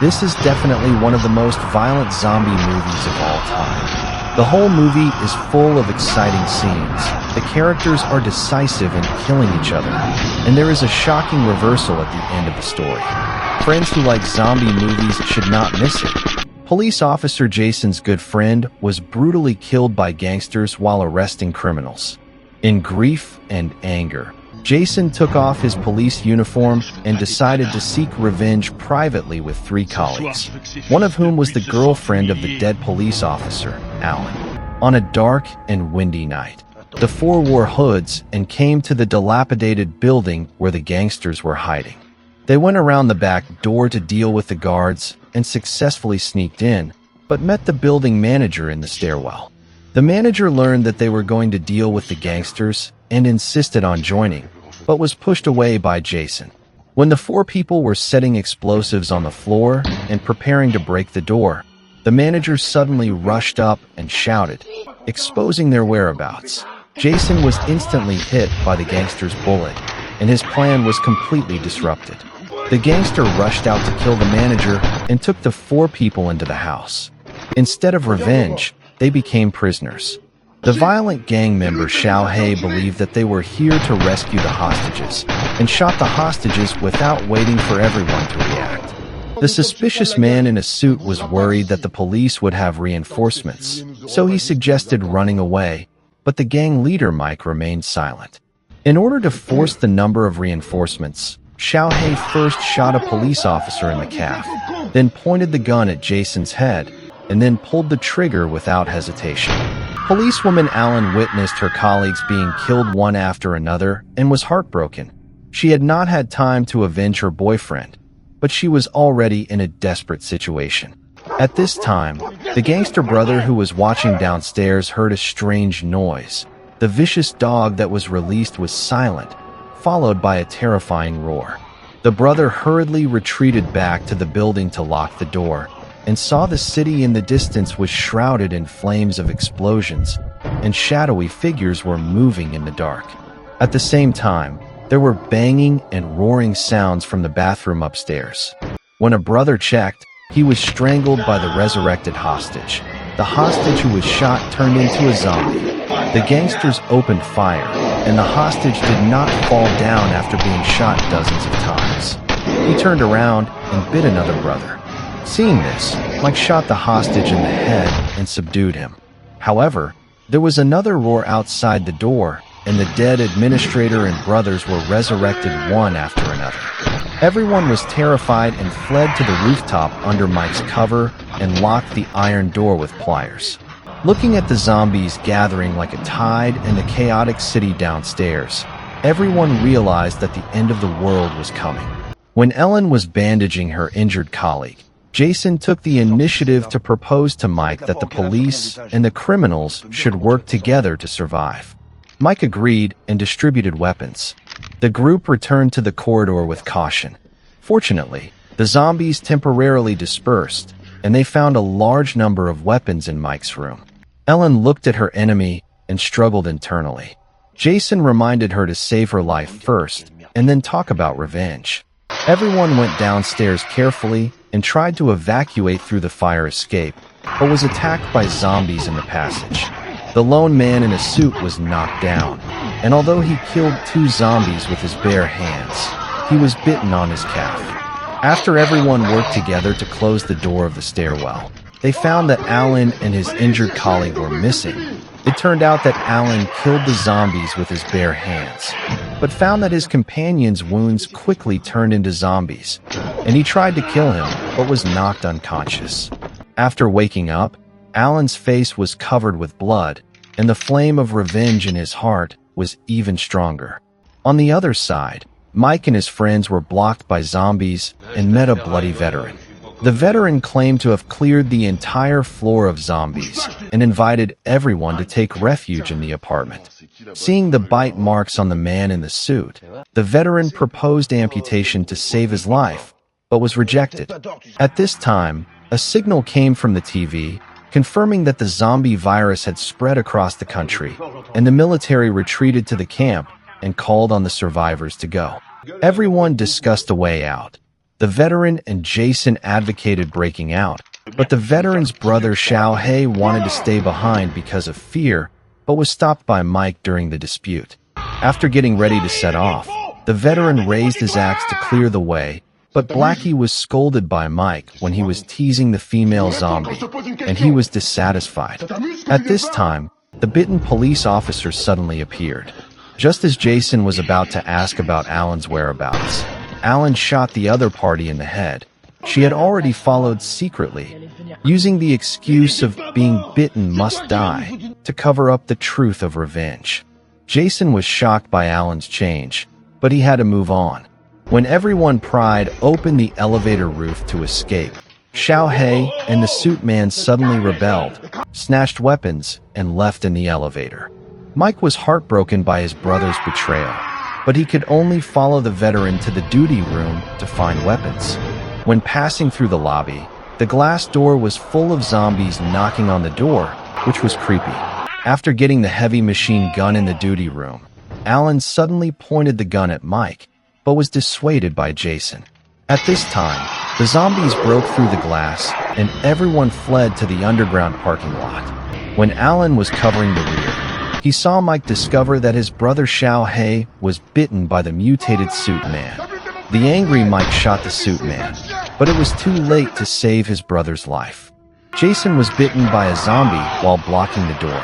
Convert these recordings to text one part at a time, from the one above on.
This is definitely one of the most violent zombie movies of all time. The whole movie is full of exciting scenes. The characters are decisive in killing each other, and there is a shocking reversal at the end of the story. Friends who like zombie movies should not miss it. Police officer Jason's good friend was brutally killed by gangsters while arresting criminals. In grief and anger, Jason took off his police uniform and decided to seek revenge privately with 3 colleagues, one of whom was the girlfriend of the dead police officer, Alan. On a dark and windy night, the 4 wore hoods and came to the dilapidated building where the gangsters were hiding. They went around the back door to deal with the guards and successfully sneaked in, but met the building manager in the stairwell. The manager learned that they were going to deal with the gangsters and insisted on joining, but was pushed away by Jason. When the 4 people were setting explosives on the floor and preparing to break the door, the manager suddenly rushed up and shouted, exposing their whereabouts. Jason was instantly hit by the gangster's bullet, and his plan was completely disrupted. The gangster rushed out to kill the manager and took the 4 people into the house. Instead of revenge, they became prisoners. The violent gang member Xiao He believed that they were here to rescue the hostages, and shot the hostages without waiting for everyone to react. The suspicious man in a suit was worried that the police would have reinforcements, so he suggested running away, but the gang leader Mike remained silent. In order to force the number of reinforcements, Xiao He first shot a police officer in the calf, then pointed the gun at Jason's head, and then pulled the trigger without hesitation. Policewoman Allen witnessed her colleagues being killed one after another and was heartbroken. She had not had time to avenge her boyfriend, but she was already in a desperate situation. At this time, the gangster brother who was watching downstairs heard a strange noise. The vicious dog that was released was silent, followed by a terrifying roar. The brother hurriedly retreated back to the building to lock the door, and saw the city in the distance was shrouded in flames of explosions, and shadowy figures were moving in the dark. At the same time, there were banging and roaring sounds from the bathroom upstairs. When a brother checked, he was strangled by the resurrected hostage. The hostage who was shot turned into a zombie. The gangsters opened fire, and the hostage did not fall down after being shot dozens of times. He turned around and bit another brother. Seeing this, Mike shot the hostage in the head and subdued him. However, there was another roar outside the door, and the dead administrator and brothers were resurrected one after another. Everyone was terrified and fled to the rooftop under Mike's cover and locked the iron door with pliers. Looking at the zombies gathering like a tide in the chaotic city downstairs, everyone realized that the end of the world was coming. When Ellen was bandaging her injured colleague, Jason took the initiative to propose to Mike that the police and the criminals should work together to survive. Mike agreed and distributed weapons. The group returned to the corridor with caution. Fortunately, the zombies temporarily dispersed, and they found a large number of weapons in Mike's room. Ellen looked at her enemy and struggled internally. Jason reminded her to save her life first, and then talk about revenge. Everyone went downstairs carefully and tried to evacuate through the fire escape, but was attacked by zombies in the passage. The lone man in a suit was knocked down, and although he killed 2 zombies with his bare hands, he was bitten on his calf. After everyone worked together to close the door of the stairwell, they found that Alan and his injured colleague were missing. It turned out that Alan killed the zombies with his bare hands, but found that his companion's wounds quickly turned into zombies, and he tried to kill him, but was knocked unconscious. After waking up, Alan's face was covered with blood, and the flame of revenge in his heart was even stronger. On the other side, Mike and his friends were blocked by zombies and met a bloody veteran. The veteran claimed to have cleared the entire floor of zombies and invited everyone to take refuge in the apartment. Seeing the bite marks on the man in the suit, the veteran proposed amputation to save his life, but was rejected. At this time, a signal came from the TV confirming that the zombie virus had spread across the country, and the military retreated to the camp and called on the survivors to go. Everyone discussed a way out. The veteran and Jason advocated breaking out, but the veteran's brother Xiao He wanted to stay behind because of fear, but was stopped by Mike during the dispute. After getting ready to set off, the veteran raised his axe to clear the way, but Blackie was scolded by Mike when he was teasing the female zombie, and he was dissatisfied. At this time, the bitten police officer suddenly appeared. Just as Jason was about to ask about Alan's whereabouts, Alan shot the other party in the head. She had already followed secretly, using the excuse of being bitten must die to cover up the truth of revenge. Jason was shocked by Alan's change, but he had to move on. When everyone pried open the elevator roof to escape, Xiao He and the suit man suddenly rebelled, snatched weapons, and left in the elevator. Mike was heartbroken by his brother's betrayal, but he could only follow the veteran to the duty room to find weapons. When passing through the lobby, the glass door was full of zombies knocking on the door, which was creepy. After getting the heavy machine gun in the duty room, Alan suddenly pointed the gun at Mike, but was dissuaded by Jason. At this time, the zombies broke through the glass, and everyone fled to the underground parking lot. When Alan was covering the rear, he saw Mike discover that his brother Xiao He was bitten by the mutated suit man. The angry Mike shot the suit man, but it was too late to save his brother's life. Jason was bitten by a zombie while blocking the door.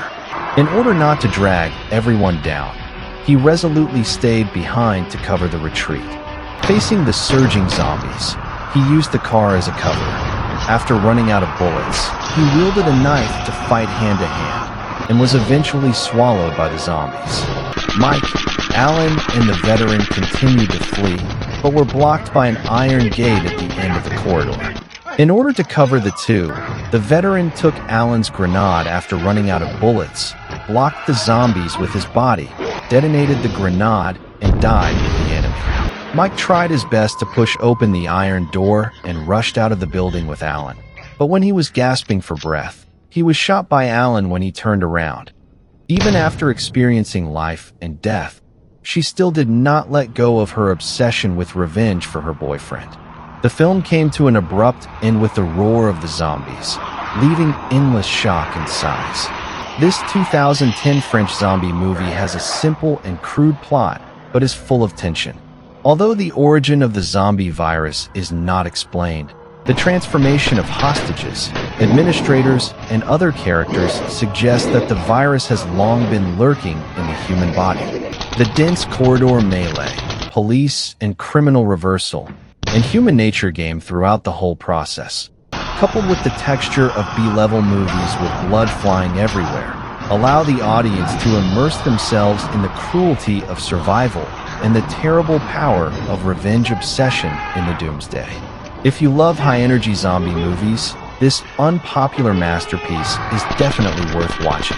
In order not to drag everyone down, he resolutely stayed behind to cover the retreat. Facing the surging zombies, he used the car as a cover. After running out of bullets, he wielded a knife to fight hand-to-hand, and was eventually swallowed by the zombies. Mike, Alan, and the veteran continued to flee, but were blocked by an iron gate at the end of the corridor. In order to cover the two, the veteran took Alan's grenade after running out of bullets, blocked the zombies with his body, detonated the grenade, and died with the enemy. Mike tried his best to push open the iron door and rushed out of the building with Alan. But when he was gasping for breath, he was shot by Alan when he turned around. Even after experiencing life and death, she still did not let go of her obsession with revenge for her boyfriend. The film came to an abrupt end with the roar of the zombies, leaving endless shock and sighs. This 2010 French zombie movie has a simple and crude plot, but is full of tension. Although the origin of the zombie virus is not explained, the transformation of hostages, administrators, and other characters suggest that the virus has long been lurking in the human body. The dense corridor melee, police and criminal reversal, and human nature game throughout the whole process, coupled with the texture of B-level movies with blood flying everywhere, allow the audience to immerse themselves in the cruelty of survival and the terrible power of revenge obsession in the doomsday. If you love high-energy zombie movies, this unpopular masterpiece is definitely worth watching.